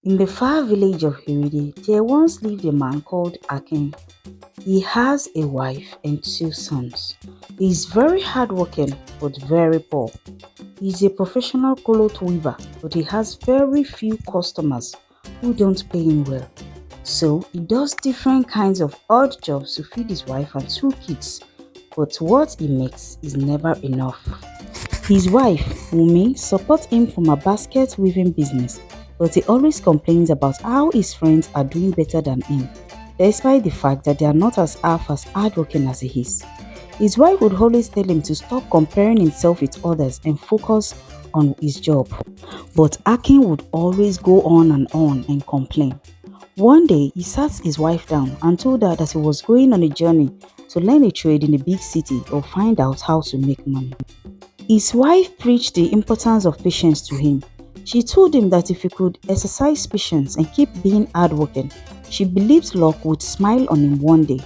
In the far village of Hiride, there once lived a man called Akin. He has a wife and two sons. He is very hardworking but very poor. He is a professional cloth weaver, but he has very few customers who don't pay him well. So he does different kinds of odd jobs to feed his wife and two kids, but what he makes is never enough. His wife, Wumi, supports him from a basket weaving business, but he always complains about how his friends are doing better than him, despite the fact that they are not as half as hardworking as he is. His wife would always tell him to stop comparing himself with others and focus on his job. But Akin would always go on and complain. One day, he sat his wife down and told her that he was going on a journey to learn a trade in a big city or find out how to make money. His wife preached the importance of patience to him. She told him that if he could exercise patience and keep being hardworking, she believed luck would smile on him one day.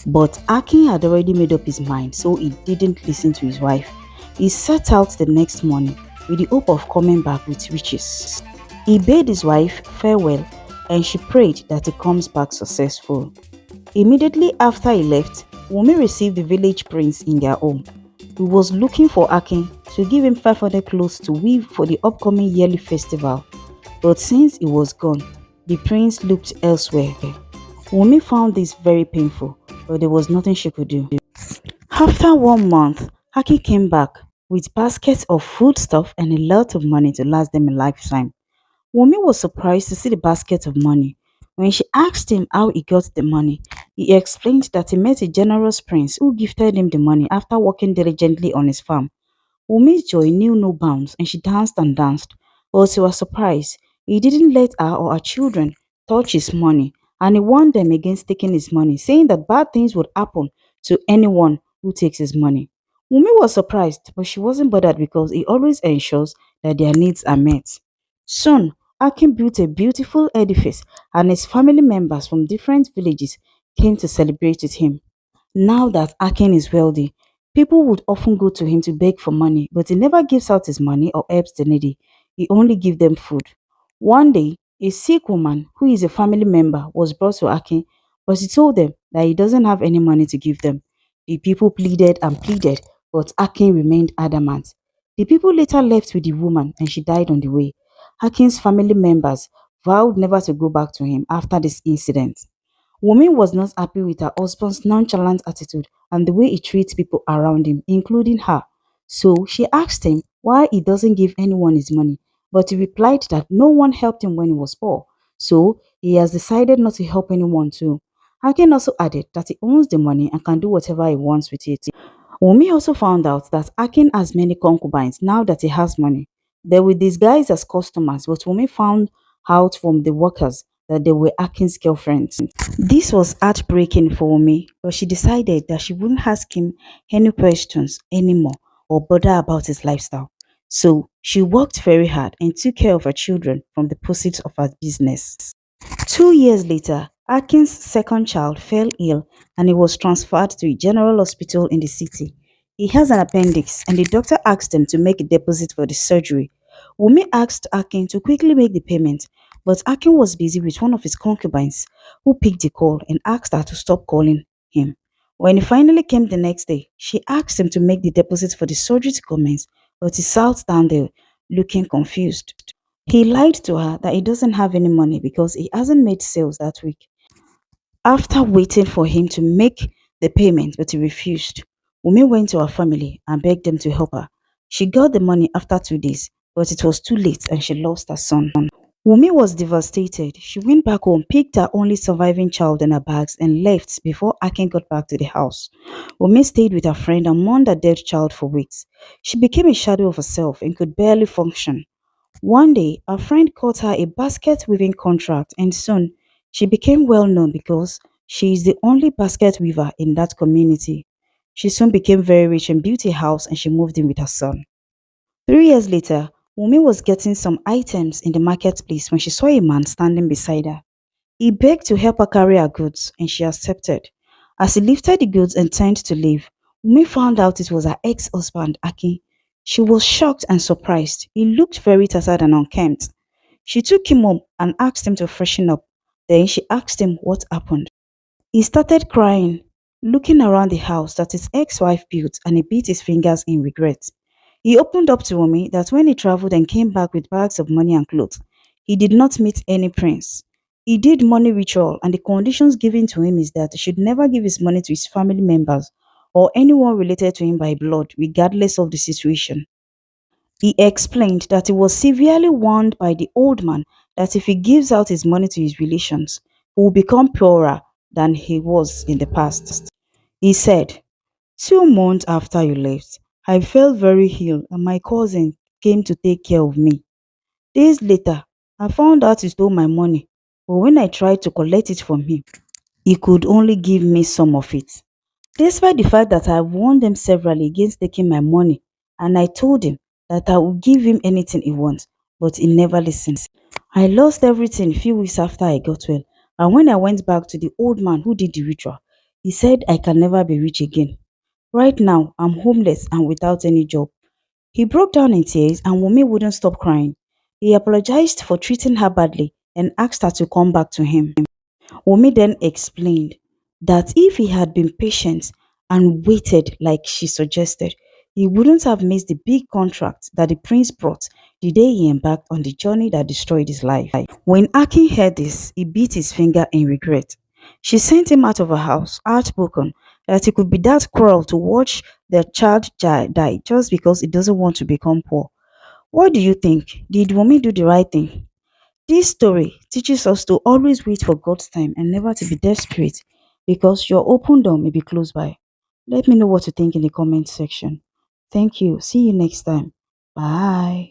But Akin had already made up his mind, so he didn't listen to his wife. He set out the next morning with the hope of coming back with riches. He bade his wife farewell and she prayed that he comes back successful. Immediately after he left, Wumi received the village prince in their home. He was looking for Akin to give him 500 clothes to weave for the upcoming yearly festival. But since he was gone, the prince looked elsewhere. Wumi found this very painful, but there was nothing she could do. After 1 month, Akin came back with baskets of foodstuff and a lot of money to last them a lifetime. Wumi was surprised to see the basket of money. When she asked him how he got the money, he explained that he met a generous prince who gifted him the money after working diligently on his farm. Wumi's joy knew no bounds and she danced and danced, but to her surprise, he didn't let her or her children touch his money and he warned them against taking his money, saying that bad things would happen to anyone who takes his money. Wumi was surprised, but she wasn't bothered because he always ensures that their needs are met. Soon, Akin built a beautiful edifice and his family members from different villages came to celebrate with him. Now that Akin is wealthy, people would often go to him to beg for money, but he never gives out his money or helps the needy. He only gives them food. One day, a sick woman who is a family member was brought to Akin, but he told them that he doesn't have any money to give them. The people pleaded and pleaded, but Akin remained adamant. The people later left with the woman and she died on the way. Akin's family members vowed never to go back to him after this incident. Wumi was not happy with her husband's nonchalant attitude and the way he treats people around him, including her. So she asked him why he doesn't give anyone his money, but he replied that no one helped him when he was poor. So he has decided not to help anyone too. Hagen also added that he owns the money and can do whatever he wants with it. Wumi also found out that Akin has many concubines now that he has money. They were disguised as customers, but Wumi found out from the workers that they were Akin's girlfriends. This was heartbreaking for me, but she decided that she wouldn't ask him any questions anymore or bother about his lifestyle. So she worked very hard and took care of her children from the proceeds of her business. 2 years later, Akin's second child fell ill and he was transferred to a general hospital in the city. He has an appendix and the doctor asked him to make a deposit for the surgery. Wumi asked Akin to quickly make the payment, but Akin was busy with one of his concubines who picked the call and asked her to stop calling him. When he finally came the next day, she asked him to make the deposit for the surgery to commence, but he sat down there looking confused. He lied to her that he doesn't have any money because he hasn't made sales that week. After waiting for him to make the payment but he refused, Wumi went to her family and begged them to help her. She got the money after 2 days, but it was too late and she lost her son. Wumi was devastated. She went back home, picked her only surviving child in her bags, and left before Akin got back to the house. Wumi stayed with her friend and mourned her dead child for weeks. She became a shadow of herself and could barely function. One day, a friend got her a basket weaving contract, and soon she became well known because she is the only basket weaver in that community. She soon became very rich and built a house and she moved in with her son. 3 years later, Wumi was getting some items in the marketplace when she saw a man standing beside her. He begged to help her carry her goods and she accepted. As he lifted the goods and turned to leave, Wumi found out it was her ex-husband, Akin. She was shocked and surprised. He looked very tattered and unkempt. She took him up and asked him to freshen up. Then she asked him what happened. He started crying, looking around the house that his ex-wife built, and he bit his fingers in regret. He opened up to Wumi that when he traveled and came back with bags of money and clothes, he did not meet any prince. He did money ritual, and the conditions given to him is that he should never give his money to his family members or anyone related to him by blood, regardless of the situation. He explained that he was severely warned by the old man that if he gives out his money to his relations, he will become poorer than he was in the past. He said, 2 months after you left, I felt very ill and my cousin came to take care of me. Days later, I found out he stole my money, but when I tried to collect it from him, he could only give me some of it. Despite the fact that I have warned them severally against taking my money, and I told him that I would give him anything he wants, but he never listened. I lost everything a few weeks after I got well, and when I went back to the old man who did the ritual, he said I can never be rich again. Right now, I'm homeless and without any job. He broke down in tears and Wumi wouldn't stop crying. He apologized for treating her badly and asked her to come back to him. Wumi then explained that if he had been patient and waited like she suggested, he wouldn't have missed the big contract that the prince brought the day he embarked on the journey that destroyed his life. When Akin heard this, he bit his finger in regret. She sent him out of her house, heartbroken that he could be that cruel to watch their child die just because he doesn't want to become poor. What do you think? Did Wumi do the right thing? This story teaches us to always wait for God's time and never to be desperate because your open door may be close by. Let me know what you think in the comment section. Thank you. See you next time. Bye.